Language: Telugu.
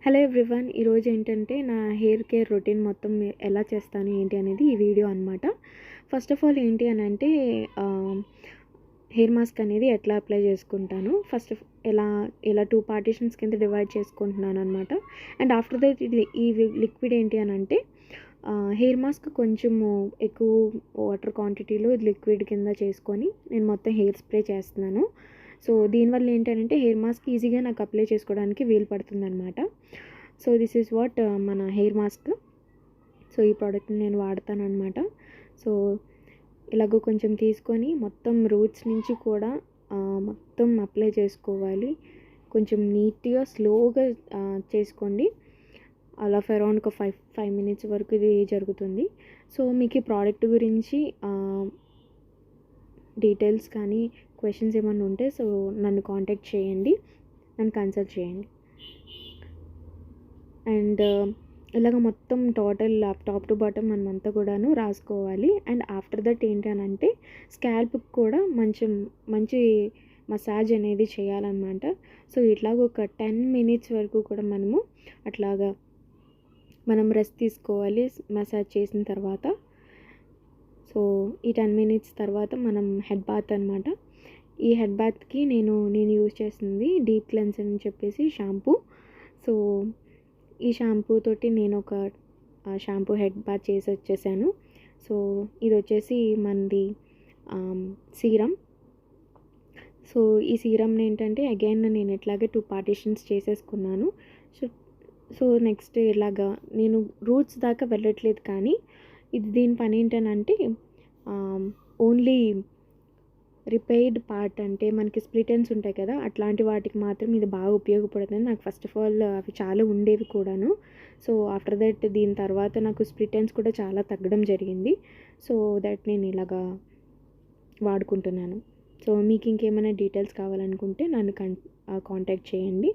హలో ఎవ్రీవన్, ఈరోజు ఏంటంటే నా హెయిర్ కేర్ రొటీన్ మొత్తం ఎలా చేస్తాను ఏంటి అనేది ఈ వీడియో అనమాట. ఫస్ట్ ఆఫ్ ఆల్ ఏంటి అని అంటే హెయిర్ మాస్క్ అనేది ఎట్లా అప్లై చేసుకుంటాను, ఫస్ట్ ఎలా ఎలా 2 పార్టిషన్స్ కింద డివైడ్ చేసుకుంటున్నాను అనమాట. అండ్ ఆఫ్టర్ దట్ ఈ లిక్విడ్ ఏంటి అని అంటే హెయిర్ మాస్క్ కొంచెము ఎక్కువ వాటర్ క్వాంటిటీలో లిక్విడ్ కింద చేసుకొని నేను మొత్తం హెయిర్ స్ప్రే చేస్తున్నాను. సో దీనివల్ల ఏంటంటే హెయిర్ మాస్క్ ఈజీగా నాకు అప్లై చేసుకోవడానికి వీలు పడుతుందన్నమాట. సో దిస్ ఈజ్ వాట్ మన హెయిర్ మాస్క్. సో ఈ ప్రోడక్ట్ని నేను వాడతాను అనమాట. సో ఇలాగో కొంచెం తీసుకొని మొత్తం రూట్స్ నుంచి కూడా మొత్తం అప్లై చేసుకోవాలి. కొంచెం నీట్గా స్లోగా చేసుకోండి. అలా అరౌండ్ ఒక 5 మినిట్స్ వరకు ఇది జరుగుతుంది. సో మీకు ఈ ప్రోడక్ట్ గురించి డీటెయిల్స్ కానీ క్వశ్చన్స్ ఏమైనా ఉంటే సో నన్ను కాంటాక్ట్ చేయండి, నన్ను కన్సల్ట్ చేయండి. అండ్ ఇలాగ మొత్తం టోటల్ టాప్ టు బాటమ్ మనమంతా కూడాను రాసుకోవాలి. అండ్ ఆఫ్టర్ దట్ ఏంటనంటే స్కాల్ప్కి కూడా మంచి మసాజ్ అనేది చేయాలన్నమాట. సో ఇట్లాగ ఒక 10 మినిట్స్ వరకు కూడా మనం రెస్ట్ తీసుకోవాలి మసాజ్ చేసిన తర్వాత. సో ఈ 10 మినిట్స్ తర్వాత మనం హెడ్ బాత్ అనమాట. ఈ హెడ్ బాత్కి నేను యూజ్ చేస్తుంది డీప్ క్లెన్స్ అని చెప్పేసి షాంపూ. సో ఈ షాంపూ తోటి నేను ఒక షాంపూ హెడ్ బాత్ చేసి వచ్చేసాను. సో ఇది వచ్చేసి మనది సీరం. సో ఈ సీరంని ఏంటంటే అగైన్ నేను ఇట్లాగే 2 పార్టిషన్స్ చేసేసుకున్నాను. సో నెక్స్ట్ ఇలాగా నేను రూట్స్ దాకా వెళ్ళట్లేదు, కానీ దీని పని ఏంటనంటే ఓన్లీ రిపేర్డ్ పార్ట్, అంటే మనకి స్ప్లిట్ ఎండ్స్ ఉంటాయి కదా, అట్లాంటి వాటికి మాత్రం ఇది బాగా ఉపయోగపడుతుంది. నాకు ఫస్ట్ ఆఫ్ ఆల్ అవి చాలా ఉండేవి కూడాను. సో ఆఫ్టర్ దట్ దీని తర్వాత నాకు స్ప్లిట్ ఎండ్స్ కూడా చాలా తగ్గడం జరిగింది. సో దట్ నేను ఇలాగా వాడుకుంటున్నాను. సో మీకు ఇంకేమైనా డీటెయిల్స్ కావాలనుకుంటే నన్ను కాంటాక్ట్ చేయండి.